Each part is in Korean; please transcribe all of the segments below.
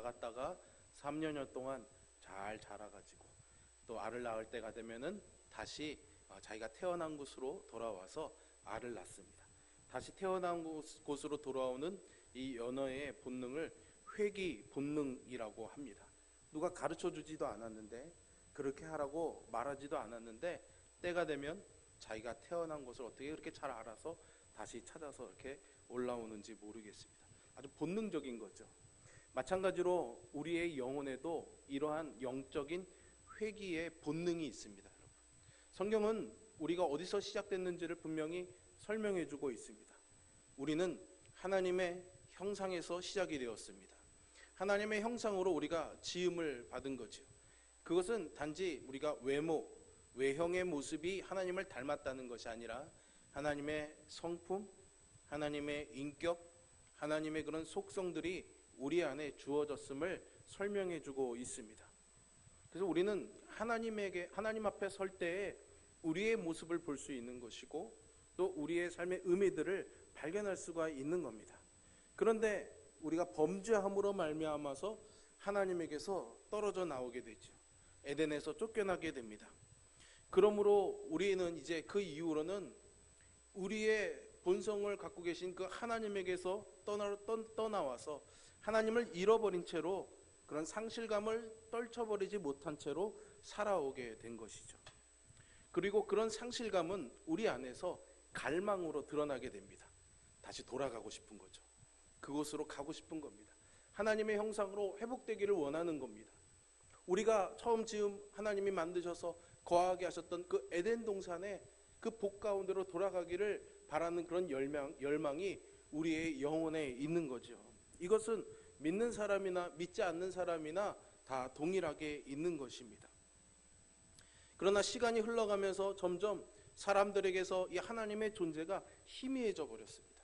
나갔다가 3년여 동안 잘 자라가지고 또 알을 낳을 때가 되면은 다시 자기가 태어난 곳으로 돌아와서 알을 낳습니다. 다시 태어난 곳으로 돌아오는 이 연어의 본능을 회귀 본능이라고 합니다. 누가 가르쳐 주지도 않았는데, 그렇게 하라고 말하지도 않았는데, 때가 되면 자기가 태어난 곳을 어떻게 그렇게 잘 알아서 다시 찾아서 이렇게 올라오는지 모르겠습니다. 아주 본능적인 거죠. 마찬가지로 우리의 영혼에도 이러한 영적인 회귀의 본능이 있습니다. 여러분, 성경은 우리가 어디서 시작됐는지를 분명히 설명해 주고 있습니다. 우리는 하나님의 형상에서 시작이 되었습니다. 하나님의 형상으로 우리가 지음을 받은 거죠. 그것은 단지 우리가 외형의 모습이 하나님을 닮았다는 것이 아니라 하나님의 성품, 하나님의 인격, 하나님의 그런 속성들이 우리 안에 주어졌음을 설명해 주고 있습니다. 그래서 우리는 하나님 앞에 설 때에 우리의 모습을 볼 수 있는 것이고, 또 우리의 삶의 의미들을 발견할 수가 있는 겁니다. 그런데 우리가 범죄함으로 말미암아서 하나님에게서 떨어져 나오게 되죠. 에덴에서 쫓겨나게 됩니다. 그러므로 우리는 이제 그 이후로는 우리의 본성을 갖고 계신 그 하나님에게서 떠나와서 하나님을 잃어버린 채로, 그런 상실감을 떨쳐버리지 못한 채로 살아오게 된 것이죠. 그리고 그런 상실감은 우리 안에서 갈망으로 드러나게 됩니다. 다시 돌아가고 싶은 거죠. 그곳으로 가고 싶은 겁니다. 하나님의 형상으로 회복되기를 원하는 겁니다. 우리가 처음 지음 하나님이 만드셔서 거하게 하셨던 그 에덴 동산의 그 복 가운데로 돌아가기를 바라는 그런 열망이 우리의 영혼에 있는 거죠. 이것은 믿는 사람이나 믿지 않는 사람이나 다 동일하게 있는 것입니다. 그러나 시간이 흘러가면서 점점 사람들에게서 이 하나님의 존재가 희미해져 버렸습니다.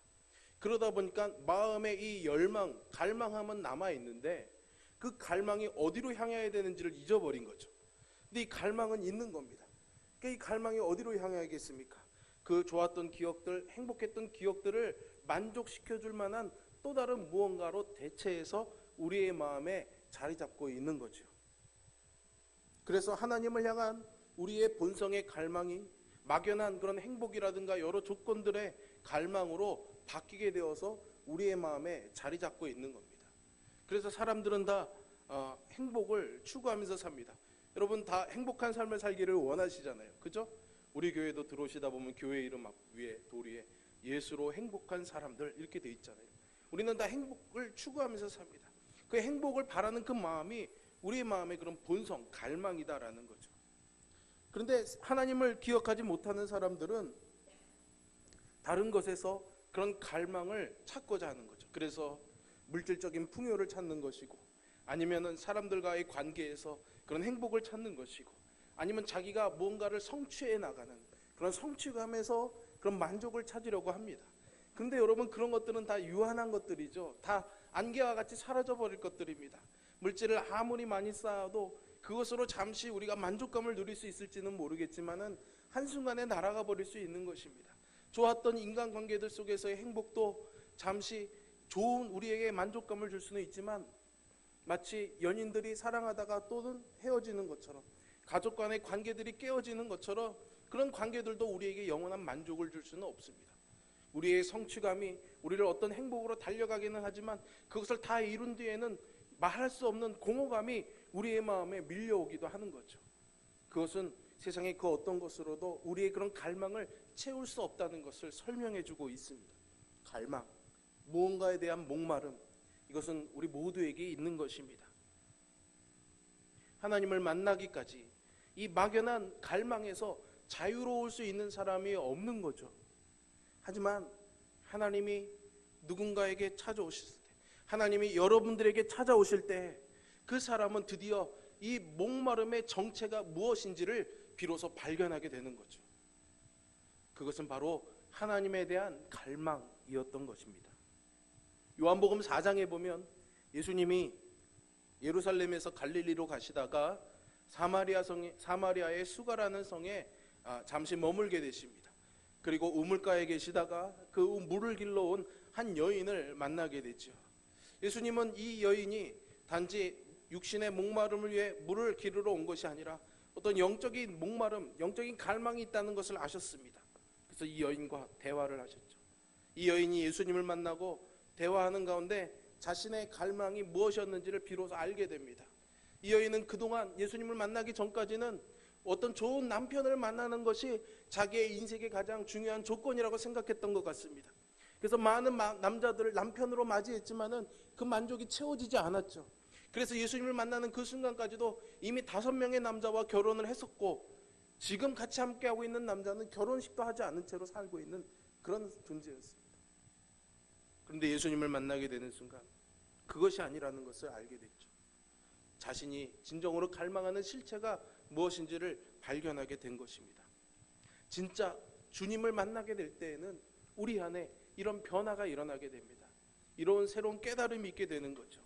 그러다 보니까 마음에 이 열망, 갈망함은 남아있는데 그 갈망이 어디로 향해야 되는지를 잊어버린 거죠. 근데 이 갈망은 있는 겁니다. 그러니까 이 갈망이 어디로 향해야겠습니까? 그 좋았던 기억들, 행복했던 기억들을 만족시켜줄 만한 또 다른 무언가로 대체해서 우리의 마음에 자리 잡고 있는 거죠. 그래서 하나님을 향한 우리의 본성의 갈망이 막연한 그런 행복이라든가 여러 조건들의 갈망으로 바뀌게 되어서 우리의 마음에 자리 잡고 있는 겁니다. 그래서 사람들은 다 행복을 추구하면서 삽니다. 여러분 다 행복한 삶을 살기를 원하시잖아요. 그죠? 우리 교회도 들어오시다 보면 교회 이름 앞 위에 돌 위에 예수로 행복한 사람들 이렇게 돼 있잖아요. 우리는 다 행복을 추구하면서 삽니다. 그 행복을 바라는 그 마음이 우리의 마음의 그런 본성, 갈망이다라는 거죠. 그런데 하나님을 기억하지 못하는 사람들은 다른 것에서 그런 갈망을 찾고자 하는 거죠. 그래서 물질적인 풍요를 찾는 것이고, 아니면은 사람들과의 관계에서 그런 행복을 찾는 것이고, 아니면 자기가 무언가를 성취해 나가는 그런 성취감에서 그런 만족을 찾으려고 합니다. 그런데 여러분, 그런 것들은 다 유한한 것들이죠. 다 안개와 같이 사라져 버릴 것들입니다. 물질을 아무리 많이 쌓아도 그것으로 잠시 우리가 만족감을 누릴 수 있을지는 모르겠지만은 한순간에 날아가 버릴 수 있는 것입니다. 좋았던 인간관계들 속에서의 행복도 잠시 좋은 우리에게 만족감을 줄 수는 있지만, 마치 연인들이 사랑하다가 또는 헤어지는 것처럼, 가족 간의 관계들이 깨어지는 것처럼 그런 관계들도 우리에게 영원한 만족을 줄 수는 없습니다. 우리의 성취감이 우리를 어떤 행복으로 달려가기는 하지만 그것을 다 이룬 뒤에는 말할 수 없는 공허감이 우리의 마음에 밀려오기도 하는 거죠. 그것은 세상의 그 어떤 것으로도 우리의 그런 갈망을 채울 수 없다는 것을 설명해 주고 있습니다. 갈망, 무언가에 대한 목마름, 이것은 우리 모두에게 있는 것입니다. 하나님을 만나기까지 이 막연한 갈망에서 자유로울 수 있는 사람이 없는 거죠. 하지만 하나님이 누군가에게 찾아오실 때, 하나님이 여러분들에게 찾아오실 때 그 사람은 드디어 이 목마름의 정체가 무엇인지를 비로소 발견하게 되는 거죠. 그것은 바로 하나님에 대한 갈망이었던 것입니다. 요한복음 4장에 보면 예수님이 예루살렘에서 갈릴리로 가시다가 사마리아의 수가라는 성에 잠시 머물게 되십니다. 그리고 우물가에 계시다가 그 물을 길러 온 한 여인을 만나게 되죠. 예수님은 이 여인이 단지 육신의 목마름을 위해 물을 기르러 온 것이 아니라 어떤 영적인 목마름, 영적인 갈망이 있다는 것을 아셨습니다. 그래서 이 여인과 대화를 하셨죠. 이 여인이 예수님을 만나고 대화하는 가운데 자신의 갈망이 무엇이었는지를 비로소 알게 됩니다. 이 여인은 그동안 예수님을 만나기 전까지는 어떤 좋은 남편을 만나는 것이 자기의 인생의 가장 중요한 조건이라고 생각했던 것 같습니다. 그래서 많은 남자들을 남편으로 맞이했지만은 그 만족이 채워지지 않았죠. 그래서 예수님을 만나는 그 순간까지도 이미 5명의 남자와 결혼을 했었고, 지금 같이 함께하고 있는 남자는 결혼식도 하지 않은 채로 살고 있는 그런 존재였습니다. 그런데 예수님을 만나게 되는 순간 그것이 아니라는 것을 알게 됐죠. 자신이 진정으로 갈망하는 실체가 무엇인지를 발견하게 된 것입니다. 진짜 주님을 만나게 될 때에는 우리 안에 이런 변화가 일어나게 됩니다. 이런 새로운 깨달음이 있게 되는 거죠.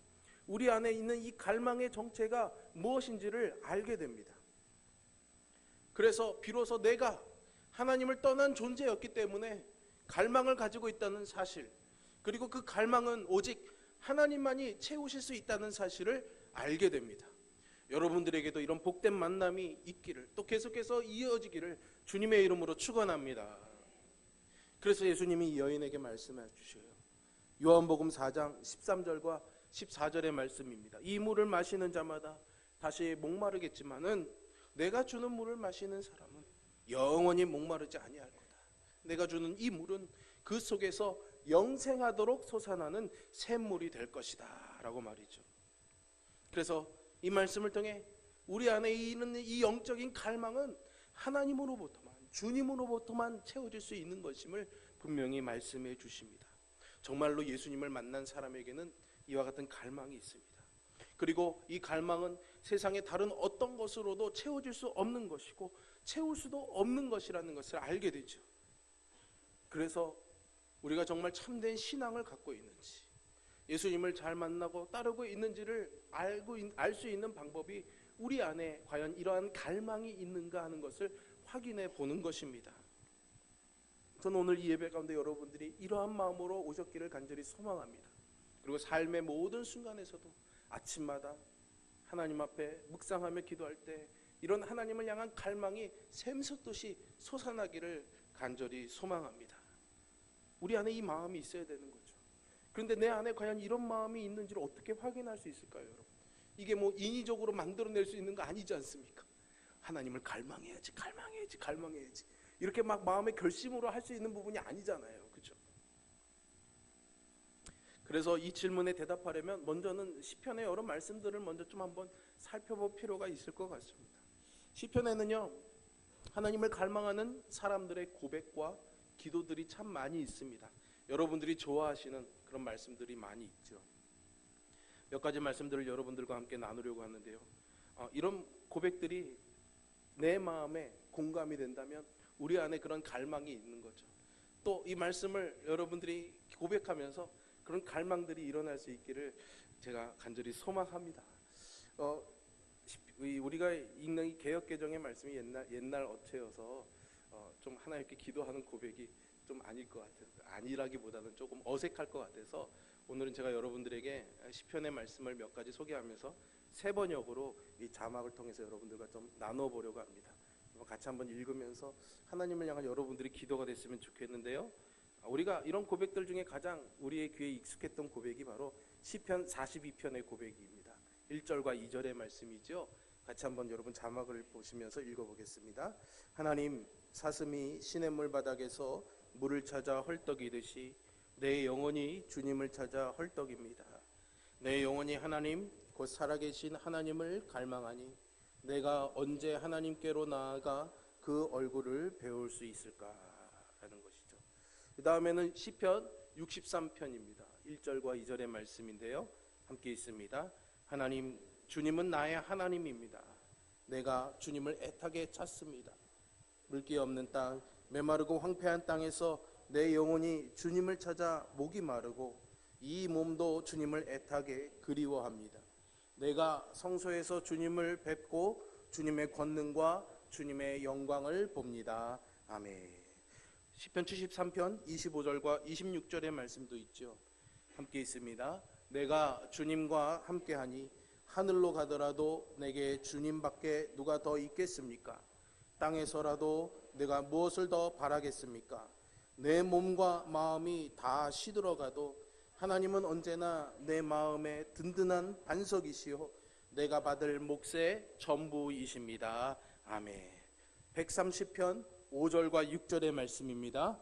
우리 안에 있는 이 갈망의 정체가 무엇인지를 알게 됩니다. 그래서 비로소 내가 하나님을 떠난 존재였기 때문에 갈망을 가지고 있다는 사실, 그리고 그 갈망은 오직 하나님만이 채우실 수 있다는 사실을 알게 됩니다. 여러분들에게도 이런 복된 만남이 있기를, 또 계속해서 이어지기를 주님의 이름으로 축원합니다. 그래서 예수님이 이 여인에게 말씀해 주셔요. 요한복음 4장 13절과 14절의 말씀입니다. 이 물을 마시는 자마다 다시 목마르겠지만은 내가 주는 물을 마시는 사람은 영원히 목마르지 아니할 거다. 내가 주는 이 물은 그 속에서 영생하도록 솟아나는 샘물이 될 것이다 라고 말이죠. 그래서 이 말씀을 통해 우리 안에 있는 이 영적인 갈망은 하나님으로부터만, 주님으로부터만 채워질 수 있는 것임을 분명히 말씀해 주십니다. 정말로 예수님을 만난 사람에게는 이와 같은 갈망이 있습니다. 그리고 이 갈망은 세상의 다른 어떤 것으로도 채워질 수 없는 것이고 채울 수도 없는 것이라는 것을 알게 되죠. 그래서 우리가 정말 참된 신앙을 갖고 있는지, 예수님을 잘 만나고 따르고 있는지를 알 수 있는 방법이 우리 안에 과연 이러한 갈망이 있는가 하는 것을 확인해 보는 것입니다. 저는 오늘 이 예배 가운데 여러분들이 이러한 마음으로 오셨기를 간절히 소망합니다. 그리고 삶의 모든 순간에서도 아침마다 하나님 앞에 묵상하며 기도할 때 이런 하나님을 향한 갈망이 샘솟듯이 솟아나기를 간절히 소망합니다. 우리 안에 이 마음이 있어야 되는 거죠. 그런데 내 안에 과연 이런 마음이 있는지를 어떻게 확인할 수 있을까요, 여러분? 이게 뭐 인위적으로 만들어낼 수 있는 거 아니지 않습니까? 하나님을 갈망해야지, 갈망해야지, 갈망해야지. 이렇게 막 마음의 결심으로 할 수 있는 부분이 아니잖아요, 그렇죠? 그래서 이 질문에 대답하려면 먼저는 시편의 여러 말씀들을 먼저 좀 한번 살펴볼 필요가 있을 것 같습니다. 시편에는요, 하나님을 갈망하는 사람들의 고백과 기도들이 참 많이 있습니다. 여러분들이 좋아하시는 그런 말씀들이 많이 있죠. 몇 가지 말씀들을 여러분들과 함께 나누려고 하는데요. 이런 고백들이 내 마음에 공감이 된다면 우리 안에 그런 갈망이 있는 거죠. 또 이 말씀을 여러분들이 고백하면서 그런 갈망들이 일어날 수 있기를 제가 간절히 소망합니다. 우리가 읽는 이 개역개정의 말씀이 옛날 어체여서 좀 하나님께 기도하는 고백이 좀 아닐 것 같아요. 아니라기보다는 조금 어색할 것 같아서 오늘은 제가 여러분들에게 시편의 말씀을 몇 가지 소개하면서 세 번역으로 이 자막을 통해서 여러분들과 좀 나눠보려고 합니다. 같이 한번 읽으면서 하나님을 향한 여러분들이 기도가 됐으면 좋겠는데요. 우리가 이런 고백들 중에 가장 우리의 귀에 익숙했던 고백이 바로 시편 42편의 고백입니다. 1절과 2절의 말씀이죠. 같이 한번 여러분 자막을 보시면서 읽어보겠습니다. 하나님, 사슴이 시냇물 바닥에서 물을 찾아 헐떡이듯이 내 영혼이 주님을 찾아 헐떡입니다. 내 영혼이 하나님 곧 살아계신 하나님을 갈망하니 내가 언제 하나님께로 나아가 그 얼굴을 배울 수 있을까라는 것이죠. 그 다음에는 시편 63편입니다. 1절과 2절의 말씀인데요. 함께 있습니다. 하나님, 주님은 나의 하나님입니다. 내가 주님을 애타게 찾습니다. 물기 없는 땅, 메마르고 황폐한 땅에서 내 영혼이 주님을 찾아 목이 마르고 이 몸도 주님을 애타게 그리워합니다. 내가 성소에서 주님을 뵙고 주님의 권능과 주님의 영광을 봅니다. 아멘. 시편 73편 25절과 26절의 말씀도 있죠. 함께 있습니다. 내가 주님과 함께하니 하늘로 가더라도 내게 주님밖에 누가 더 있겠습니까? 땅에서라도 내가 무엇을 더 바라겠습니까? 내 몸과 마음이 다 시들어가도 하나님은 언제나 내 마음에 든든한 반석이시요 내가 받을 몫의 전부이십니다. 아멘. 130편 5절과 6절의 말씀입니다.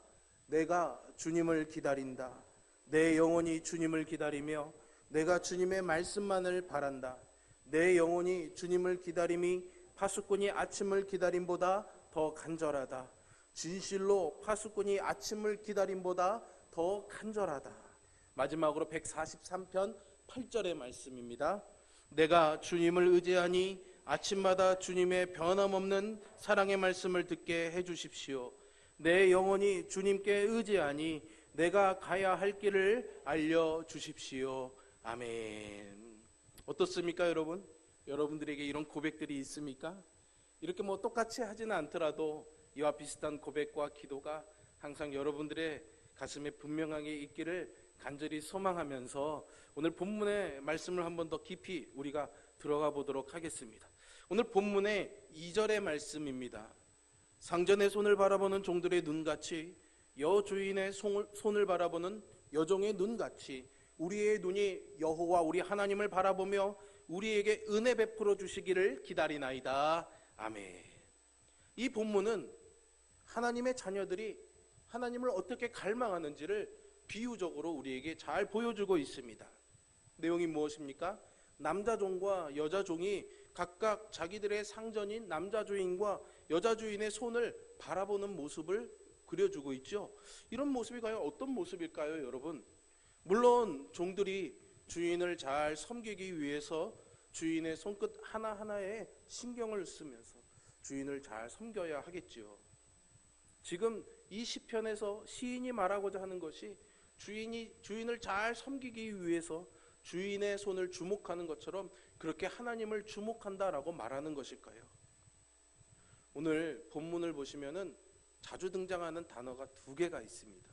내가 주님을 기다린다. 내 영혼이 주님을 기다리며 내가 주님의 말씀만을 바란다. 내 영혼이 주님을 기다림이 파수꾼이 아침을 기다림보다 더 간절하다. 진실로 파수꾼이 아침을 기다림보다 더 간절하다. 마지막으로 143편 8절의 말씀입니다. 내가 주님을 의지하니 아침마다 주님의 변함없는 사랑의 말씀을 듣게 해주십시오. 내 영혼이 주님께 의지하니 내가 가야 할 길을 알려주십시오. 아멘. 어떻습니까, 여러분? 여러분들에게 이런 고백들이 있습니까? 이렇게 똑같이 하지는 않더라도 이와 비슷한 고백과 기도가 항상 여러분들의 가슴에 분명하게 있기를 간절히 소망하면서 오늘 본문의 말씀을 한 번 더 깊이 우리가 들어가 보도록 하겠습니다. 오늘 본문의 2절의 말씀입니다. 상전의 손을 바라보는 종들의 눈같이 여주인의 손을 바라보는 여종의 눈같이 우리의 눈이 여호와 우리 하나님을 바라보며 우리에게 은혜 베풀어 주시기를 기다리나이다. 아멘. 이 본문은 하나님의 자녀들이 하나님을 어떻게 갈망하는지를 비유적으로 우리에게 잘 보여주고 있습니다. 내용이 무엇입니까? 남자 종과 여자 종이 각각 자기들의 상전인 남자 주인과 여자 주인의 손을 바라보는 모습을 그려주고 있죠. 이런 모습이 과연 어떤 모습일까요, 여러분? 물론 종들이 주인을 잘 섬기기 위해서 주인의 손끝 하나하나에 신경을 쓰면서 주인을 잘 섬겨야 하겠지요. 지금 이 시편에서 시인이 말하고자 하는 것이 주인을 잘 섬기기 위해서 주인의 손을 주목하는 것처럼 그렇게 하나님을 주목한다라고 말하는 것일까요? 오늘 본문을 보시면은 자주 등장하는 단어가 두 개가 있습니다.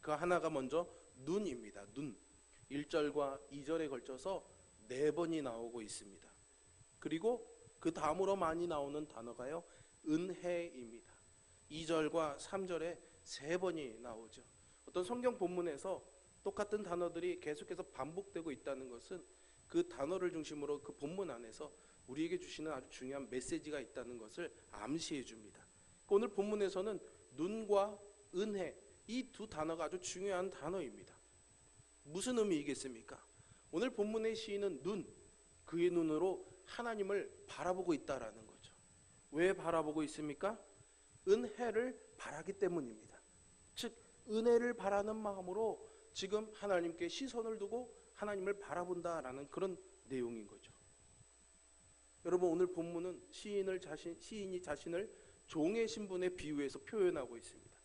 그 하나가 먼저 눈입니다. 눈. 1절과 2절에 걸쳐서 4번이 나오고 있습니다. 그리고 그 다음으로 많이 나오는 단어가요, 은혜입니다. 2절과 3절에 3번이 나오죠. 어떤 성경 본문에서 똑같은 단어들이 계속해서 반복되고 있다는 것은 그 단어를 중심으로 그 본문 안에서 우리에게 주시는 아주 중요한 메시지가 있다는 것을 암시해 줍니다. 오늘 본문에서는 눈과 은혜, 이 두 단어가 아주 중요한 단어입니다. 무슨 의미이겠습니까? 오늘 본문의 시인은 그의 눈으로 하나님을 바라보고 있다라는 거죠. 왜 바라보고 있습니까? 은혜를 바라기 때문입니다. 즉 은혜를 바라는 마음으로 지금 하나님께 시선을 두고 하나님을 바라본다라는 그런 내용인 거죠. 여러분, 오늘 본문은 시인이 자신을 종의 신분에 비유해서 표현하고 있습니다.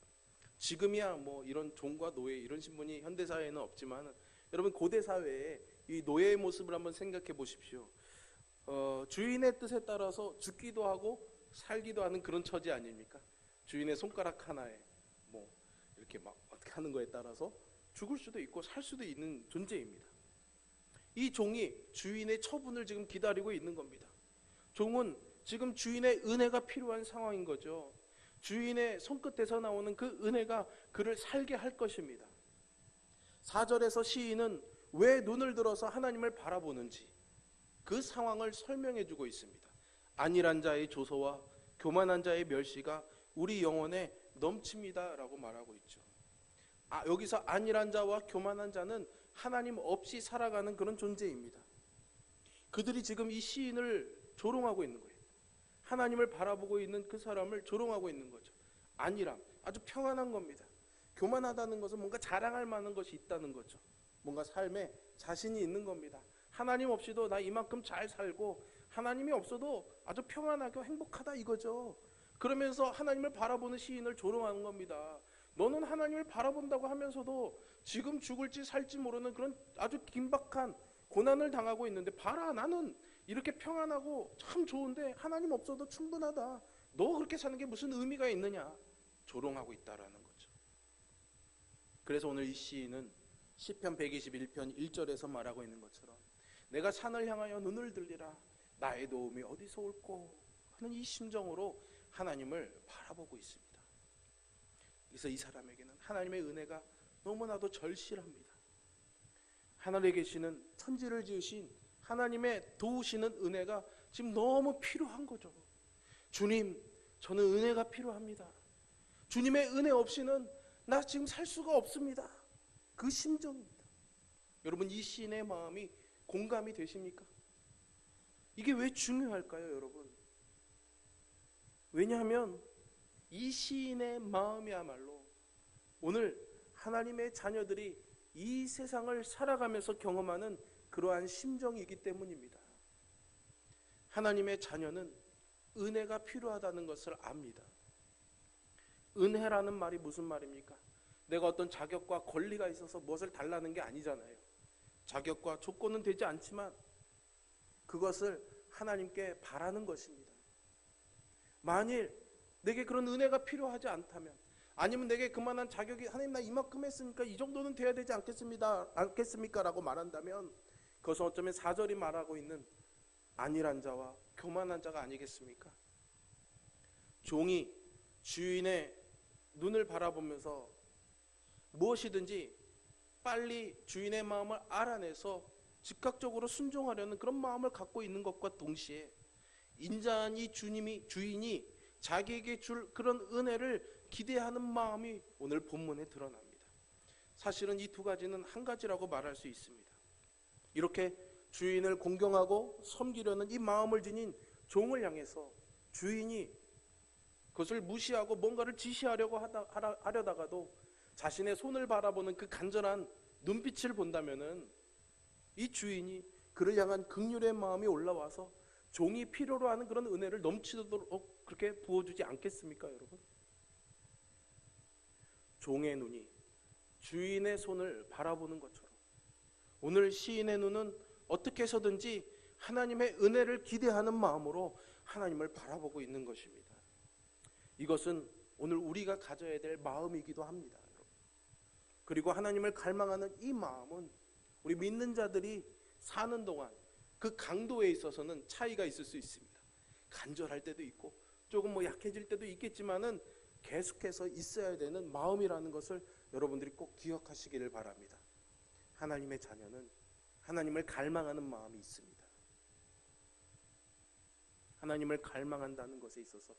지금이야 이런 종과 노예 이런 신분이 현대 사회에는 없지만 여러분, 고대 사회에 이 노예의 모습을 한번 생각해 보십시오. 주인의 뜻에 따라서 죽기도 하고 살기도 하는 그런 처지 아닙니까? 주인의 손가락 하나에 이렇게 어떻게 하는 거에 따라서 죽을 수도 있고 살 수도 있는 존재입니다. 이 종이 주인의 처분을 지금 기다리고 있는 겁니다. 종은 지금 주인의 은혜가 필요한 상황인 거죠. 주인의 손끝에서 나오는 그 은혜가 그를 살게 할 것입니다. 4절에서 시인은 왜 눈을 들어서 하나님을 바라보는지 그 상황을 설명해 주고 있습니다. 안일한 자의 조소와 교만한 자의 멸시가 우리 영혼에 넘칩니다 라고 말하고 있죠. 여기서 안일한 자와 교만한 자는 하나님 없이 살아가는 그런 존재입니다. 그들이 지금 이 시인을 조롱하고 있는 거예요. 하나님을 바라보고 있는 그 사람을 조롱하고 있는 거죠. 안일함, 아주 평안한 겁니다. 교만하다는 것은 뭔가 자랑할 만한 것이 있다는 거죠. 뭔가 삶에 자신이 있는 겁니다. 하나님 없이도 나 이만큼 잘 살고 하나님이 없어도 아주 평안하고 행복하다 이거죠. 그러면서 하나님을 바라보는 시인을 조롱하는 겁니다. 너는 하나님을 바라본다고 하면서도 지금 죽을지 살지 모르는 그런 아주 긴박한 고난을 당하고 있는데 봐라, 나는 이렇게 평안하고 참 좋은데 하나님 없어도 충분하다. 너 그렇게 사는 게 무슨 의미가 있느냐. 조롱하고 있다라는 거죠. 그래서 오늘 이 시인은 시편 121편 1절에서 말하고 있는 것처럼 내가 산을 향하여 눈을 들리라 나의 도움이 어디서 올꼬 하는 이 심정으로 하나님을 바라보고 있습니다. 그래서 이 사람에게는 하나님의 은혜가 너무나도 절실합니다. 하늘에 계시는 천지를 지으신 하나님의 도우시는 은혜가 지금 너무 필요한 거죠. 주님, 저는 은혜가 필요합니다. 주님의 은혜 없이는 나 지금 살 수가 없습니다. 그 심정입니다. 여러분, 이 시인의 마음이 공감이 되십니까? 이게 왜 중요할까요, 여러분? 왜냐하면 이 시인의 마음이야말로 오늘 하나님의 자녀들이 이 세상을 살아가면서 경험하는 그러한 심정이기 때문입니다. 하나님의 자녀는 은혜가 필요하다는 것을 압니다. 은혜라는 말이 무슨 말입니까? 내가 어떤 자격과 권리가 있어서 무엇을 달라는 게 아니잖아요. 자격과 조건은 되지 않지만 그것을 하나님께 바라는 것입니다. 만일 내게 그런 은혜가 필요하지 않다면, 아니면 내게 그만한 자격이, 하나님 나 이만큼 했으니까 이 정도는 돼야 되지 않겠습니까? 라고 말한다면 그것은 어쩌면 4절이 말하고 있는 안일한 자와 교만한 자가 아니겠습니까? 종이 주인의 눈을 바라보면서 무엇이든지 빨리 주인의 마음을 알아내서 즉각적으로 순종하려는 그런 마음을 갖고 있는 것과 동시에 인자한 이 주인이 자기에게 줄 그런 은혜를 기대하는 마음이 오늘 본문에 드러납니다. 사실은 이 두 가지는 한 가지라고 말할 수 있습니다. 이렇게 주인을 공경하고 섬기려는 이 마음을 지닌 종을 향해서 주인이 그것을 무시하고 뭔가를 지시하려고 하려다가도 자신의 손을 바라보는 그 간절한 눈빛을 본다면은 이 주인이 그를 향한 긍휼의 마음이 올라와서 종이 필요로 하는 그런 은혜를 넘치도록 그렇게 부어주지 않겠습니까, 여러분? 종의 눈이 주인의 손을 바라보는 것처럼 오늘 시인의 눈은 어떻게 해서든지 하나님의 은혜를 기대하는 마음으로 하나님을 바라보고 있는 것입니다. 이것은 오늘 우리가 가져야 될 마음이기도 합니다, 여러분. 그리고 하나님을 갈망하는 이 마음은 우리 믿는 자들이 사는 동안 그 강도에 있어서는 차이가 있을 수 있습니다. 간절할 때도 있고 조금 약해질 때도 있겠지만은 계속해서 있어야 되는 마음이라는 것을 여러분들이 꼭 기억하시기를 바랍니다. 하나님의 자녀는 하나님을 갈망하는 마음이 있습니다. 하나님을 갈망한다는 것에 있어서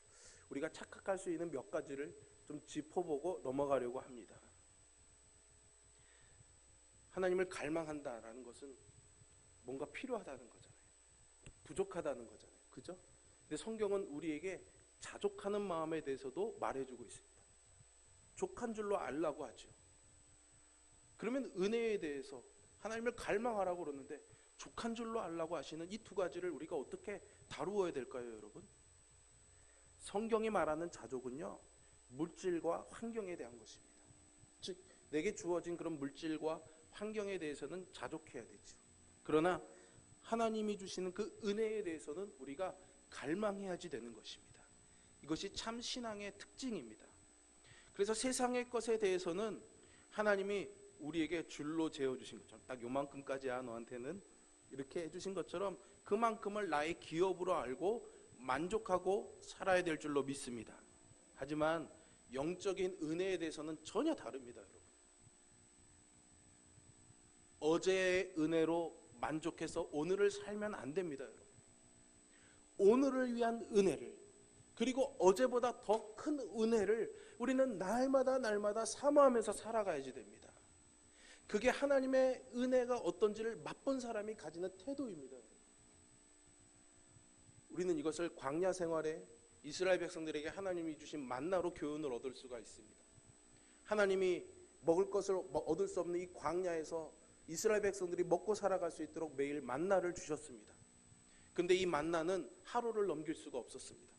우리가 착각할 수 있는 몇 가지를 좀 짚어보고 넘어가려고 합니다. 하나님을 갈망한다라는 것은 뭔가 필요하다는 거잖아요. 부족하다는 거잖아요. 그죠? 근데 성경은 우리에게 자족하는 마음에 대해서도 말해주고 있습니다. 족한 줄로 알라고 하죠. 그러면 은혜에 대해서 하나님을 갈망하라고 그러는데 족한 줄로 알라고 하시는 이 두 가지를 우리가 어떻게 다루어야 될까요, 여러분? 성경이 말하는 자족은요, 물질과 환경에 대한 것입니다. 즉 내게 주어진 그런 물질과 환경에 대해서는 자족해야 되죠. 그러나 하나님이 주시는 그 은혜에 대해서는 우리가 갈망해야지 되는 것입니다. 이것이 참 신앙의 특징입니다. 그래서 세상의 것에 대해서는 하나님이 우리에게 줄로 재어주신 것처럼 딱 요만큼까지야 너한테는 이렇게 해주신 것처럼 그만큼을 나의 기업으로 알고 만족하고 살아야 될 줄로 믿습니다. 하지만 영적인 은혜에 대해서는 전혀 다릅니다, 여러분. 어제의 은혜로 만족해서 오늘을 살면 안 됩니다, 여러분. 오늘을 위한 은혜를, 그리고 어제보다 더 큰 은혜를 우리는 날마다 사모하면서 살아가야지 됩니다. 그게 하나님의 은혜가 어떤지를 맛본 사람이 가지는 태도입니다. 우리는 이것을 광야 생활에 이스라엘 백성들에게 하나님이 주신 만나로 교훈을 얻을 수가 있습니다. 하나님이 먹을 것을 얻을 수 없는 이 광야에서 이스라엘 백성들이 먹고 살아갈 수 있도록 매일 만나를 주셨습니다. 근데 이 만나는 하루를 넘길 수가 없었습니다.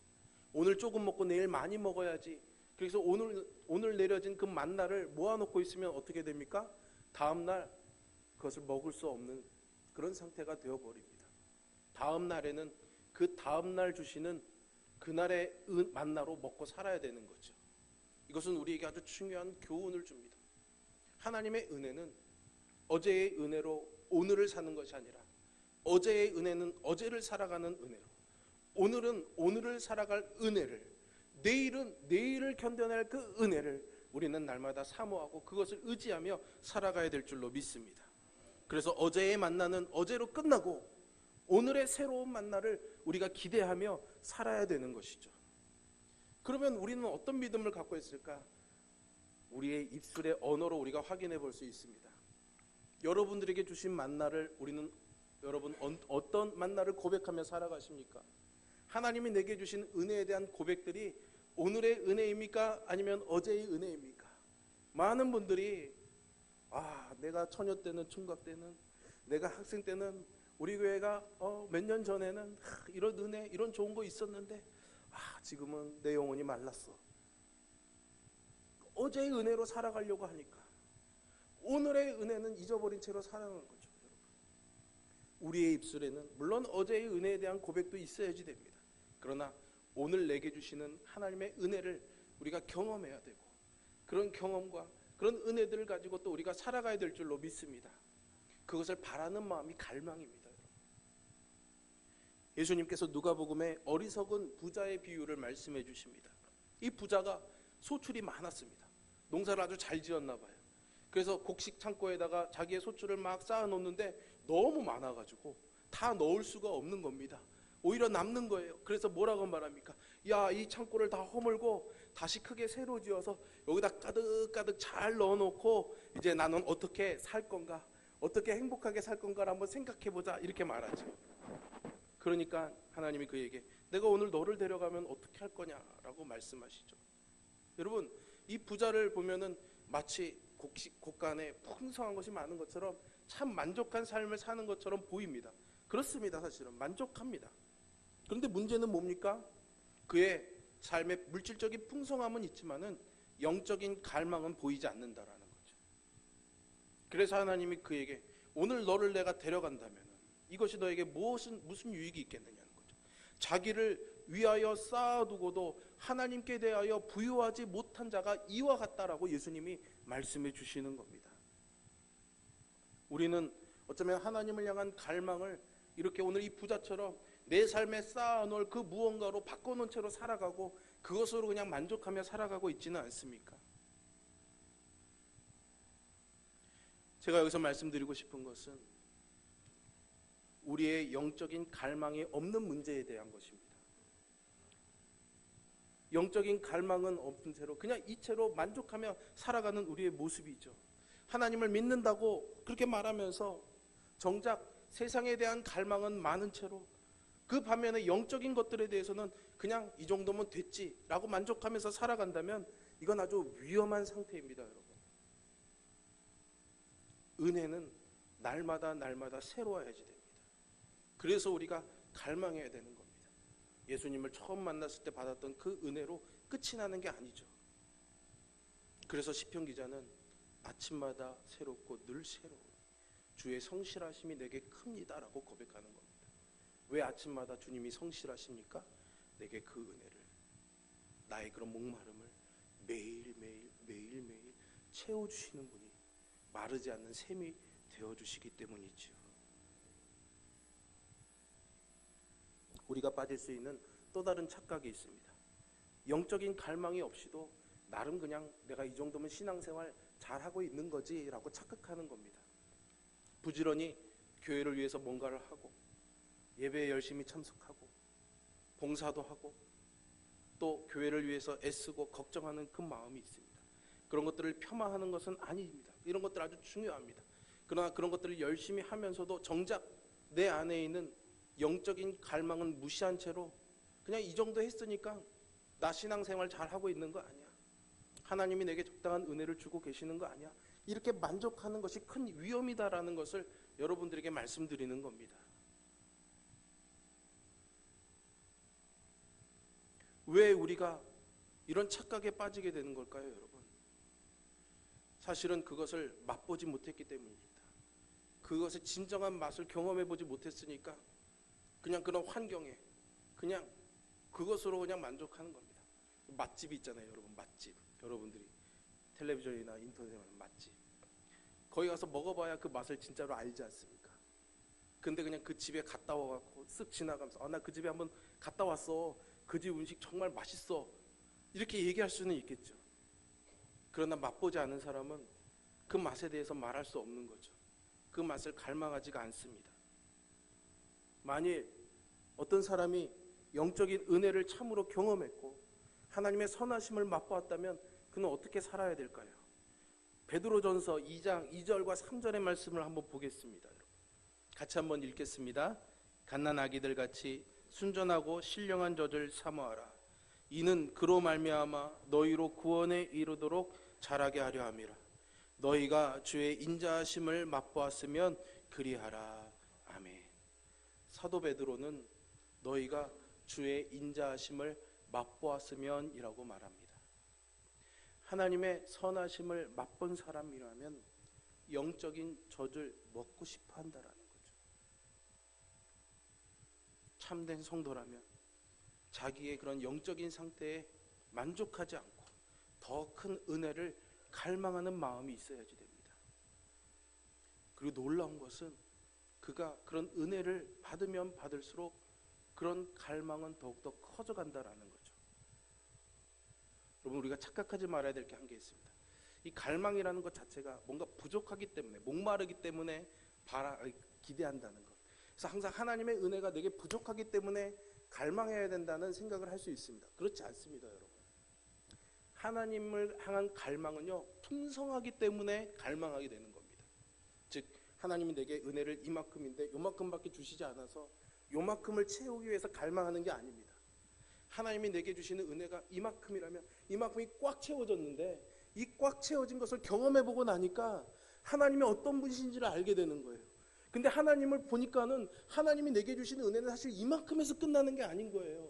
오늘 조금 먹고 내일 많이 먹어야지. 그래서 오늘 내려진 그 만나를 모아놓고 있으면 어떻게 됩니까? 다음날 그것을 먹을 수 없는 그런 상태가 되어버립니다. 다음 날에는 그 다음날 주시는 그날의 만나로 먹고 살아야 되는 거죠. 이것은 우리에게 아주 중요한 교훈을 줍니다. 하나님의 은혜는 어제의 은혜로 오늘을 사는 것이 아니라 어제의 은혜는 어제를 살아가는 은혜로, 오늘은 오늘을 살아갈 은혜를, 내일은 내일을 견뎌낼 그 은혜를 우리는 날마다 사모하고 그것을 의지하며 살아가야 될 줄로 믿습니다. 그래서 어제의 만나는 어제로 끝나고 오늘의 새로운 만나를 우리가 기대하며 살아야 되는 것이죠. 그러면 우리는 어떤 믿음을 갖고 있을까? 우리의 입술의 언어로 우리가 확인해 볼 수 있습니다. 여러분들에게 주신 만나를 여러분 어떤 만나를 고백하며 살아가십니까? 하나님이 내게 주신 은혜에 대한 고백들이 오늘의 은혜입니까? 아니면 어제의 은혜입니까? 많은 분들이 내가 처녀 때는, 총각 때는, 내가 학생 때는, 우리 교회가 몇 년 전에는 이런 은혜, 이런 좋은 거 있었는데 지금은 내 영혼이 말랐어. 어제의 은혜로 살아가려고 하니까 오늘의 은혜는 잊어버린 채로 살아가는 거죠. 우리의 입술에는 물론 어제의 은혜에 대한 고백도 있어야지 됩니다. 그러나 오늘 내게 주시는 하나님의 은혜를 우리가 경험해야 되고, 그런 경험과 그런 은혜들을 가지고 또 우리가 살아가야 될 줄로 믿습니다. 그것을 바라는 마음이 갈망입니다. 예수님께서 누가복음에 어리석은 부자의 비유를 말씀해 주십니다. 이 부자가 소출이 많았습니다. 농사를 아주 잘 지었나 봐요. 그래서 곡식 창고에다가 자기의 소출을 막 쌓아 놓는데 너무 많아가지고 다 넣을 수가 없는 겁니다. 오히려 남는 거예요. 그래서 뭐라고 말합니까? 야, 이 창고를 다 허물고 다시 크게 새로 지어서 여기다 가득가득 잘 넣어놓고 이제 나는 어떻게 살 건가, 어떻게 행복하게 살 건가를 한번 생각해보자, 이렇게 말하죠. 그러니까 하나님이 그에게 내가 오늘 너를 데려가면 어떻게 할 거냐라고 말씀하시죠. 여러분, 이 부자를 보면은 마치 곳간에 풍성한 것이 많은 것처럼 참 만족한 삶을 사는 것처럼 보입니다. 그렇습니다. 사실은 만족합니다. 그런데 문제는 뭡니까? 그의 삶의 물질적인 풍성함은 있지만은 영적인 갈망은 보이지 않는다라는 거죠. 그래서 하나님이 그에게 오늘 너를 내가 데려간다면 이것이 너에게 무슨 유익이 있겠느냐는 거죠. 자기를 위하여 쌓아두고도 하나님께 대하여 부유하지 못한 자가 이와 같다라고 예수님이 말씀해 주시는 겁니다. 우리는 어쩌면 하나님을 향한 갈망을 이렇게 오늘 이 부자처럼 내 삶에 쌓아놓을 그 무언가로 바꿔놓은 채로 살아가고 그것으로 그냥 만족하며 살아가고 있지는 않습니까? 제가 여기서 말씀드리고 싶은 것은 우리의 영적인 갈망이 없는 문제에 대한 것입니다. 영적인 갈망은 없는 채로 그냥 이 채로 만족하며 살아가는 우리의 모습이죠. 하나님을 믿는다고 그렇게 말하면서 정작 세상에 대한 갈망은 많은 채로 그 반면에 영적인 것들에 대해서는 그냥 이 정도면 됐지라고 만족하면서 살아간다면 이건 아주 위험한 상태입니다, 여러분. 은혜는 날마다 새로워야지 됩니다. 그래서 우리가 갈망해야 되는 겁니다. 예수님을 처음 만났을 때 받았던 그 은혜로 끝이 나는 게 아니죠. 그래서 시편 기자는 아침마다 새롭고 늘 새로운 주의 성실하심이 내게 큽니다라고 고백하는 겁니다. 왜 아침마다 주님이 성실하십니까? 내게 그 은혜를, 나의 그런 목마름을 매일매일 채워주시는 분이 마르지 않는 샘이 되어주시기 때문이죠. 우리가 빠질 수 있는 또 다른 착각이 있습니다. 영적인 갈망이 없이도 나름 그냥 내가 이 정도면 신앙생활 잘하고 있는 거지 라고 착각하는 겁니다. 부지런히 교회를 위해서 뭔가를 하고 예배에 열심히 참석하고 봉사도 하고 또 교회를 위해서 애쓰고 걱정하는 그 마음이 있습니다. 그런 것들을 폄하하는 것은 아닙니다. 이런 것들 아주 중요합니다. 그러나 그런 것들을 열심히 하면서도 정작 내 안에 있는 영적인 갈망은 무시한 채로 그냥 이 정도 했으니까 나 신앙생활 잘하고 있는 거 아니야, 하나님이 내게 적당한 은혜를 주고 계시는 거 아니야, 이렇게 만족하는 것이 큰 위험이다라는 것을 여러분들에게 말씀드리는 겁니다. 왜 우리가 이런 착각에 빠지게 되는 걸까요, 여러분? 사실은 그것을 맛보지 못했기 때문입니다. 그것의 진정한 맛을 경험해보지 못했으니까 그냥 그런 환경에 그냥 그것으로 그냥 만족하는 겁니다. 맛집이 있잖아요, 여러분. 맛집. 여러분들이 텔레비전이나 인터넷에 보는 맛집. 거기 가서 먹어봐야 그 맛을 진짜로 알지 않습니까? 근데 그냥 그 집에 갔다 와갖고 쓱 지나가면서 나 그 집에 한번 갔다 왔어. 그 집 음식 정말 맛있어. 이렇게 얘기할 수는 있겠죠. 그러나 맛보지 않은 사람은 그 맛에 대해서 말할 수 없는 거죠. 그 맛을 갈망하지가 않습니다. 만일 어떤 사람이 영적인 은혜를 참으로 경험했고 하나님의 선하심을 맛보았다면 그는 어떻게 살아야 될까요? 베드로전서 2장 2절과 3절의 말씀을 한번 보겠습니다. 같이 한번 읽겠습니다. 갓난 아기들 같이 순전하고 신령한 젖을 사모하라. 이는 그로 말미암아 너희로 구원에 이르도록 자라게 하려 함이라. 너희가 주의 인자하심을 맛보았으면 그리하라. 아멘. 사도 베드로는 너희가 주의 인자하심을 맛보았으면 이라고 말합니다. 하나님의 선하심을 맛본 사람이라면 영적인 젖을 먹고 싶어 한다라는 거죠. 참된 성도라면 자기의 그런 영적인 상태에 만족하지 않고 더 큰 은혜를 갈망하는 마음이 있어야지 됩니다. 그리고 놀라운 것은 그가 그런 은혜를 받으면 받을수록 그런 갈망은 더욱더 커져간다라는 거죠. 여러분, 우리가 착각하지 말아야 될 게 한 개 있습니다. 이 갈망이라는 것 자체가 뭔가 부족하기 때문에, 목마르기 때문에 기대한다는 것. 그래서 항상 하나님의 은혜가 내게 부족하기 때문에 갈망해야 된다는 생각을 할 수 있습니다. 그렇지 않습니다, 여러분. 하나님을 향한 갈망은요, 풍성하기 때문에 갈망하게 되는 겁니다. 즉 하나님이 내게 은혜를 이만큼인데 요만큼밖에 주시지 않아서 요만큼을 채우기 위해서 갈망하는 게 아닙니다. 하나님이 내게 주시는 은혜가 이만큼이라면 이만큼이 꽉 채워졌는데 이 꽉 채워진 것을 경험해보고 나니까 하나님이 어떤 분이신지를 알게 되는 거예요. 근데 하나님을 보니까는 하나님이 내게 주시는 은혜는 사실 이만큼에서 끝나는 게 아닌 거예요.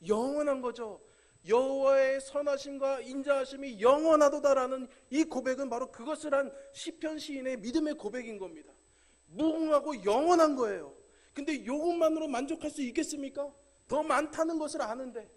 영원한 거죠. 여호와의 선하심과 인자하심이 영원하도다라는 이 고백은 바로 그것을 한 시편 시인의 믿음의 고백인 겁니다. 무궁하고 영원한 거예요. 근데 이것만으로 만족할 수 있겠습니까? 더 많다는 것을 아는데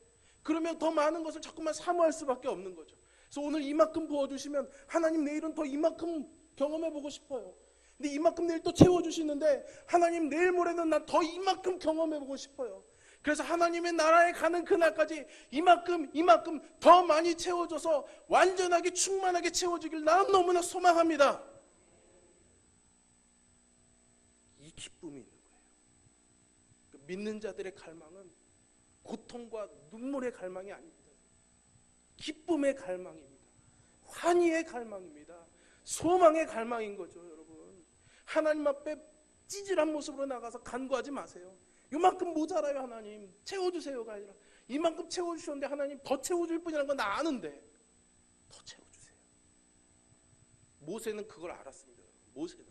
그러면 더 많은 것을 자꾸만 사모할 수밖에 없는 거죠. 그래서 오늘 이만큼 부어주시면 하나님 내일은 더 이만큼 경험해보고 싶어요. 근데 이만큼 내일 또 채워주시는데 하나님 내일 모레는 난 더 이만큼 경험해보고 싶어요. 그래서 하나님의 나라에 가는 그날까지 이만큼 더 많이 채워줘서 완전하게 충만하게 채워주길 나는 너무나 소망합니다. 이 기쁨이 있는 거예요. 믿는 자들의 갈망은 고통과 눈물의 갈망이 아닙니다. 기쁨의 갈망입니다. 환희의 갈망입니다. 소망의 갈망인 거죠, 여러분. 하나님 앞에 찌질한 모습으로 나가서 간구하지 마세요. 이만큼 모자라요, 하나님. 채워주세요가 아니라 이만큼 채워주셨는데 하나님 더 채워줄 뿐이라는 건 나 아는데 더 채워주세요. 모세는 그걸 알았습니다. 모세는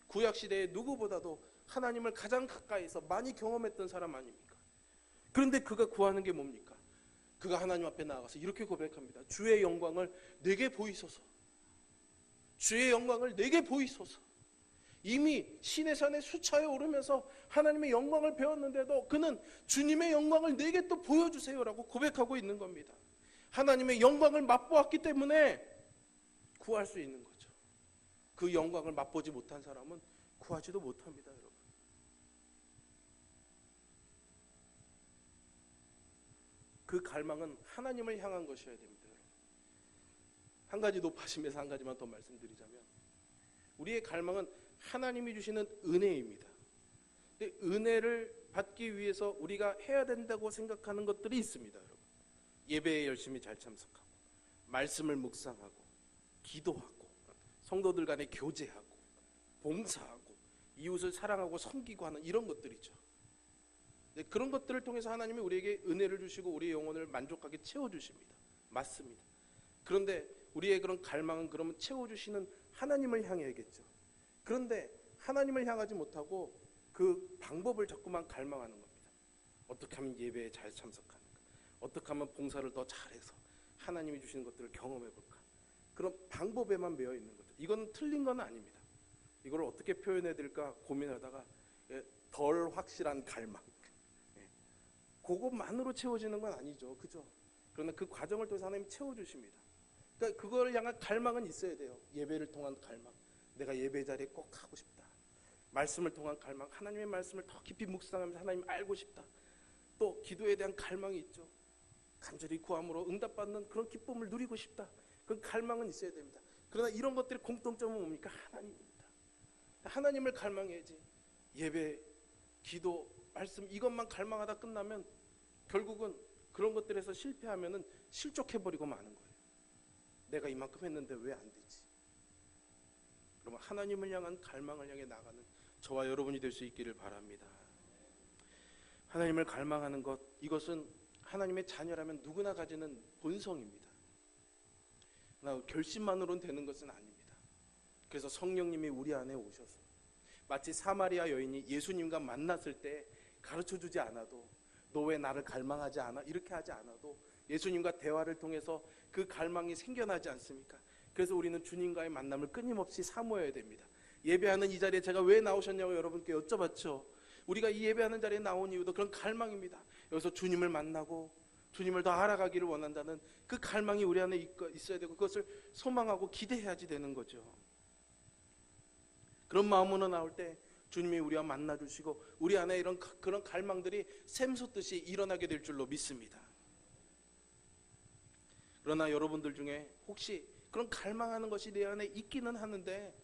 구약시대에 누구보다도 하나님을 가장 가까이서 많이 경험했던 사람 아닙니까? 그런데 그가 구하는 게 뭡니까? 그가 하나님 앞에 나아가서 이렇게 고백합니다. 주의 영광을 내게 보이소서. 주의 영광을 내게 보이소서. 이미 시내산의 수차에 오르면서 하나님의 영광을 배웠는데도 그는 주님의 영광을 내게 또 보여주세요라고 고백하고 있는 겁니다. 하나님의 영광을 맛보았기 때문에 구할 수 있는 거죠. 그 영광을 맛보지 못한 사람은 구하지도 못합니다, 여러분. 그 갈망은 하나님을 향한 것이어야 됩니다, 여러분. 한 가지 높아심에서 한 가지만 더 말씀드리자면 우리의 갈망은 하나님이 주시는 은혜입니다. 근데 은혜를 받기 위해서 우리가 해야 된다고 생각하는 것들이 있습니다, 여러분. 예배에 열심히 잘 참석하고 말씀을 묵상하고 기도하고 성도들 간에 교제하고 봉사하고 이웃을 사랑하고 섬기고 하는 이런 것들이죠. 그런 것들을 통해서 하나님이 우리에게 은혜를 주시고 우리의 영혼을 만족하게 채워주십니다. 맞습니다. 그런데 우리의 그런 갈망은 그러면 채워주시는 하나님을 향해야겠죠. 그런데 하나님을 향하지 못하고 그 방법을 자꾸만 갈망하는 겁니다. 어떻게 하면 예배에 잘 참석하는가? 어떻게 하면 봉사를 더 잘해서 하나님이 주시는 것들을 경험해볼까? 그런 방법에만 매여 있는 거죠. 이건 틀린 건 아닙니다. 이걸 어떻게 표현해드릴까 고민하다가 덜 확실한 갈망, 그것만으로 채워지는 건 아니죠, 그죠? 그러나 그 과정을 통해서 하나님이 채워주십니다. 그러니까 그걸 향한 갈망은 있어야 돼요. 예배를 통한 갈망, 내가 예배 자리에 꼭 하고 싶다. 말씀을 통한 갈망, 하나님의 말씀을 더 깊이 묵상하면서 하나님 알고 싶다. 또 기도에 대한 갈망이 있죠. 간절히 구함으로 응답받는 그런 기쁨을 누리고 싶다. 그 갈망은 있어야 됩니다. 그러나 이런 것들의 공통점은 뭡니까? 하나님입니다. 하나님을 갈망해야지. 예배, 기도, 말씀 이것만 갈망하다 끝나면 결국은 그런 것들에서 실패하면은 실족해버리고 마는 거예요. 내가 이만큼 했는데 왜 안 되지? 그러면 하나님을 향한 갈망을 향해 나가는 저와 여러분이 될 수 있기를 바랍니다. 하나님을 갈망하는 것, 이것은 하나님의 자녀라면 누구나 가지는 본성입니다. 그러나 결심만으로는 되는 것은 아닙니다. 그래서 성령님이 우리 안에 오셔서 마치 사마리아 여인이 예수님과 만났을 때 가르쳐주지 않아도, 너 왜 나를 갈망하지 않아? 이렇게 하지 않아도 예수님과 대화를 통해서 그 갈망이 생겨나지 않습니까? 그래서 우리는 주님과의 만남을 끊임없이 사모해야 됩니다. 예배하는 이 자리에 제가 왜 나오셨냐고 여러분께 여쭤봤죠. 우리가 이 예배하는 자리에 나온 이유도 그런 갈망입니다. 여기서 주님을 만나고 주님을 더 알아가기를 원한다는 그 갈망이 우리 안에 있어야 되고, 그것을 소망하고 기대해야지 되는 거죠. 그런 마음으로 나올 때 주님이 우리와 만나주시고 우리 안에 그런 갈망들이 샘솟듯이 일어나게 될 줄로 믿습니다. 그러나 여러분들 중에 혹시 그런 갈망하는 것이 내 안에 있기는 하는데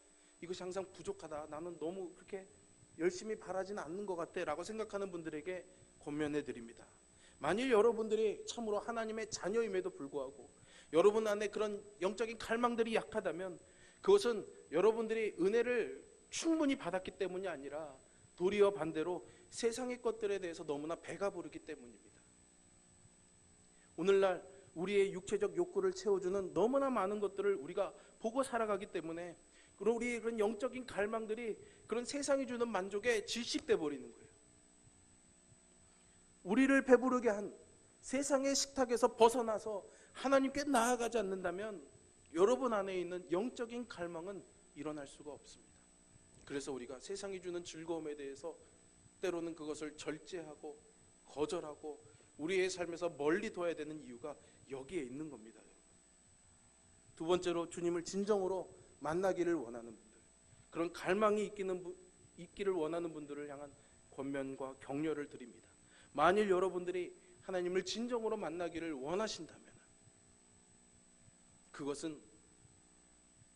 이것이 항상 부족하다, 나는 너무 그렇게 열심히 바라지는 않는 것 같아 라고 생각하는 분들에게 권면해 드립니다. 만일 여러분들이 참으로 하나님의 자녀임에도 불구하고 여러분 안에 그런 영적인 갈망들이 약하다면 그것은 여러분들이 은혜를 충분히 받았기 때문이 아니라 도리어 반대로 세상의 것들에 대해서 너무나 배가 부르기 때문입니다. 오늘날 우리의 육체적 욕구를 채워주는 너무나 많은 것들을 우리가 보고 살아가기 때문에 그리고 우리의 그런 영적인 갈망들이 그런 세상이 주는 만족에 질식돼 버리는 거예요. 우리를 배부르게 한 세상의 식탁에서 벗어나서 하나님께 나아가지 않는다면 여러분 안에 있는 영적인 갈망은 일어날 수가 없습니다. 그래서 우리가 세상이 주는 즐거움에 대해서 때로는 그것을 절제하고 거절하고 우리의 삶에서 멀리 둬야 되는 이유가 여기에 있는 겁니다. 두 번째로, 주님을 진정으로 만나기를 원하는 분들, 그런 갈망이 있기를 원하는 분들을 향한 권면과 격려를 드립니다. 만일 여러분들이 하나님을 진정으로 만나기를 원하신다면 그것은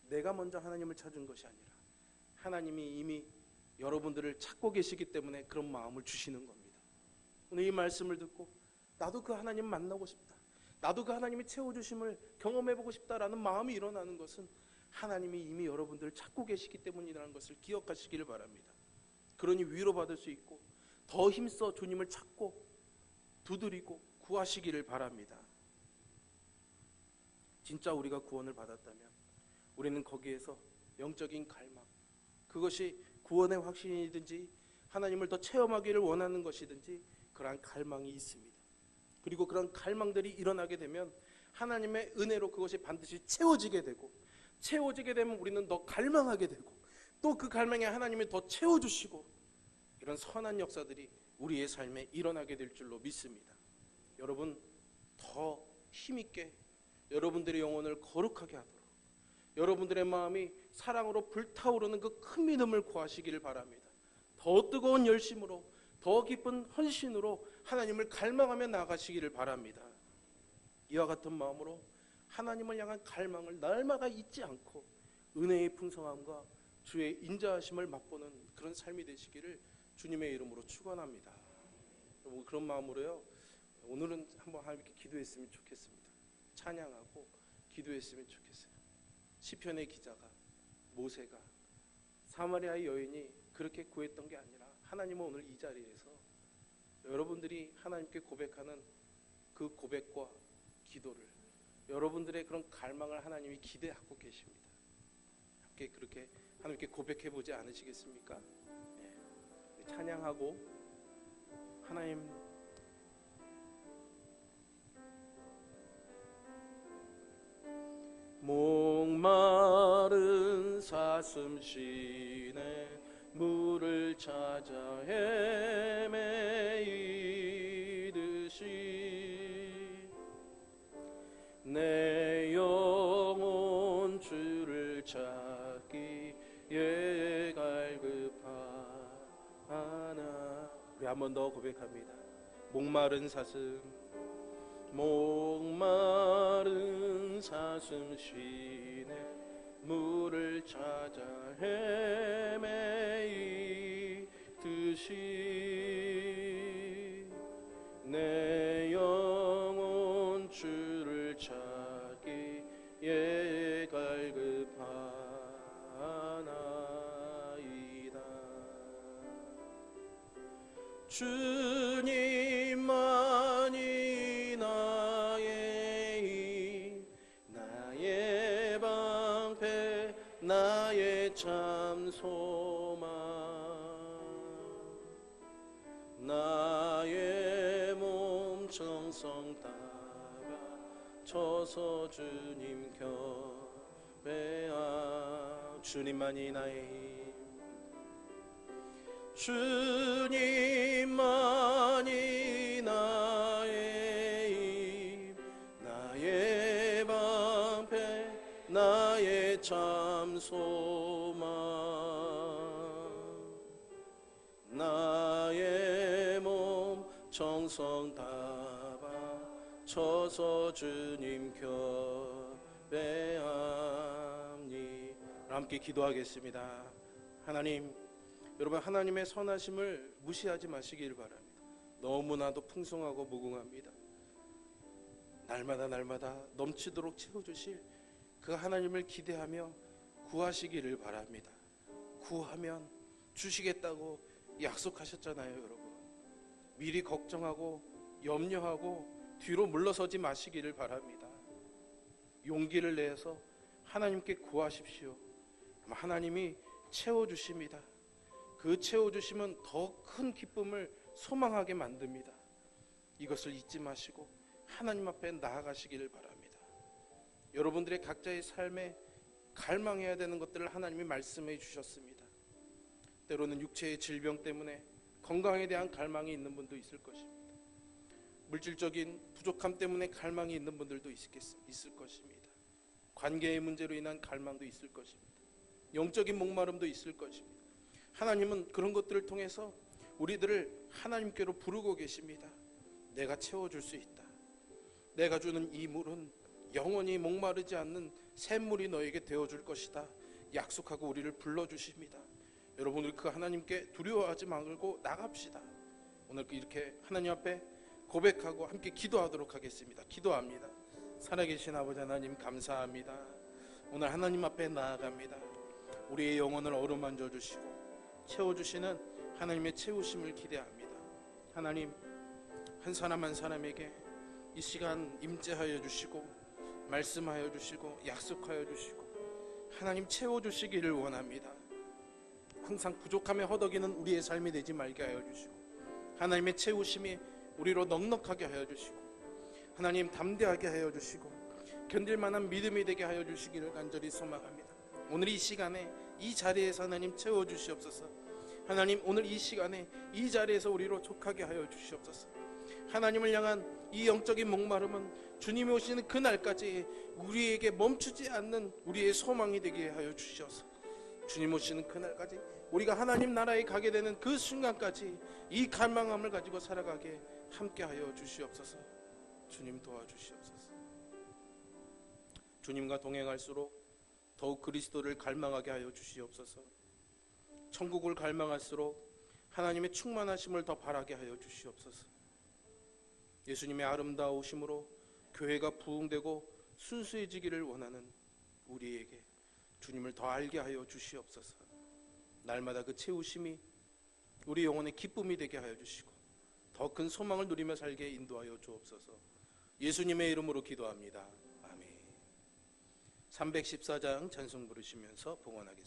내가 먼저 하나님을 찾은 것이 아니라 하나님이 이미 여러분들을 찾고 계시기 때문에 그런 마음을 주시는 겁니다. 오늘 이 말씀을 듣고 나도 그 하나님 만나고 싶다, 나도 그 하나님이 채워주심을 경험해보고 싶다라는 마음이 일어나는 것은 하나님이 이미 여러분들을 찾고 계시기 때문이라는 것을 기억하시기를 바랍니다. 그러니 위로받을 수 있고 더 힘써 주님을 찾고 두드리고 구하시기를 바랍니다. 진짜 우리가 구원을 받았다면 우리는 거기에서 영적인 갈망, 그것이 구원의 확신이든지 하나님을 더 체험하기를 원하는 것이든지 그러한 갈망이 있습니다. 그리고 그런 갈망들이 일어나게 되면 하나님의 은혜로 그것이 반드시 채워지게 되고, 채워지게 되면 우리는 더 갈망하게 되고, 또 그 갈망에 하나님이 더 채워주시고, 이런 선한 역사들이 우리의 삶에 일어나게 될 줄로 믿습니다. 여러분, 더 힘있게 여러분들의 영혼을 거룩하게 하도록 여러분들의 마음이 사랑으로 불타오르는 그 큰 믿음을 구하시기를 바랍니다. 더 뜨거운 열심으로, 더 깊은 헌신으로 하나님을 갈망하며 나가시기를 바랍니다. 이와 같은 마음으로 하나님을 향한 갈망을 날마다 잊지 않고 은혜의 풍성함과 주의 인자하심을 맛보는 그런 삶이 되시기를 주님의 이름으로 축원합니다. 그런 마음으로요, 오늘은 한번 하나님께 기도했으면 좋겠습니다. 찬양하고 기도했으면 좋겠어요. 시편의 기자가, 모세가 사마리아의 여인이 그렇게 구했던 게 아니라 하나님은 오늘 이 자리에서 여러분들이 하나님께 고백하는 그 고백과 기도를, 여러분들의 그런 갈망을 하나님이 기대하고 계십니다. 함께 그렇게 하나님께 고백해보지 않으시겠습니까? 네. 찬양하고 하나님, 목마른 사슴 시내 물을 찾아 헤매이듯이 내 영혼 주를 찾기에 한 번 더 고백합니다. 목마른 사슴, 목마른 사슴 쉬네 물을 찾아 헤매이듯이 내 영혼 주를 찾기에 갈급하나이다. 주님만이 나의 방패 나의 참 소망 나의 몸 정성 다바쳐서 주님 곁에 주님만이 나의 힘 주님만이 나의 힘 나의 방패 나의 참 소망 나의 몸 정성 다바쳐서 주님 곁에 함니. 함께 기도하겠습니다. 하나님, 여러분 하나님의 선하심을 무시하지 마시길 바랍니다. 너무나도 풍성하고 무궁합니다. 날마다 넘치도록 채워주실 그 하나님을 기대하며 구하시기를 바랍니다. 구하면 주시겠다고 약속하셨잖아요. 여러분 미리 걱정하고 염려하고 뒤로 물러서지 마시기를 바랍니다. 용기를 내서 하나님께 구하십시오. 하나님이 채워주십니다. 그 채워주시면 더 큰 기쁨을 소망하게 만듭니다. 이것을 잊지 마시고 하나님 앞에 나아가시기를 바랍니다. 여러분들의 각자의 삶에 갈망해야 되는 것들을 하나님이 말씀해 주셨습니다. 때로는 육체의 질병 때문에 건강에 대한 갈망이 있는 분도 있을 것입니다. 물질적인 부족함 때문에 갈망이 있는 분들도 있을 것입니다. 관계의 문제로 인한 갈망도 있을 것입니다. 영적인 목마름도 있을 것입니다. 하나님은 그런 것들을 통해서 우리들을 하나님께로 부르고 계십니다. 내가 채워줄 수 있다. 내가 주는 이 물은 영원히 목마르지 않는 샘물이 너에게 되어줄 것이다. 약속하고 우리를 불러주십니다. 여러분 우리 그 하나님께 두려워하지 말고 나갑시다. 오늘 이렇게 하나님 앞에 고백하고 함께 기도하도록 하겠습니다. 기도합니다. 살아계신 아버지 하나님 감사합니다. 오늘 하나님 앞에 나아갑니다. 우리의 영혼을 어루만져 주시고 채워주시는 하나님의 채우심을 기대합니다. 하나님 한 사람 한 사람에게 이 시간 임재하여 주시고 말씀하여 주시고 약속하여 주시고 하나님 채워주시기를 원합니다. 항상 부족함에 허덕이는 우리의 삶이 되지 말게 하여 주시고 하나님의 채우심이 우리로 넉넉하게 하여 주시고 하나님 담대하게 하여 주시고 견딜만한 믿음이 되게 하여 주시기를 간절히 소망합니다. 오늘 이 시간에 이 자리에서 하나님 채워주시옵소서. 하나님 오늘 이 시간에 이 자리에서 우리로 족하게 하여 주시옵소서. 하나님을 향한 이 영적인 목마름은 주님이 오시는 그날까지 우리에게 멈추지 않는 우리의 소망이 되게 하여 주시옵소서. 주님 오시는 그날까지 우리가 하나님 나라에 가게 되는 그 순간까지 이 갈망함을 가지고 살아가게 함께 하여 주시옵소서. 주님 도와주시옵소서. 주님과 동행할수록 더욱 그리스도를 갈망하게 하여 주시옵소서. 천국을 갈망할수록 하나님의 충만하심을 더 바라게 하여 주시옵소서. 예수님의 아름다우심으로 교회가 부흥되고 순수해지기를 원하는 우리에게 주님을 더 알게 하여 주시옵소서. 날마다 그 채우심이 우리 영혼의 기쁨이 되게 하여 주시고 더 큰 소망을 누리며 살게 인도하여 주옵소서. 예수님의 이름으로 기도합니다. 아멘. 314장 찬송 부르시면서 봉헌하겠습니다.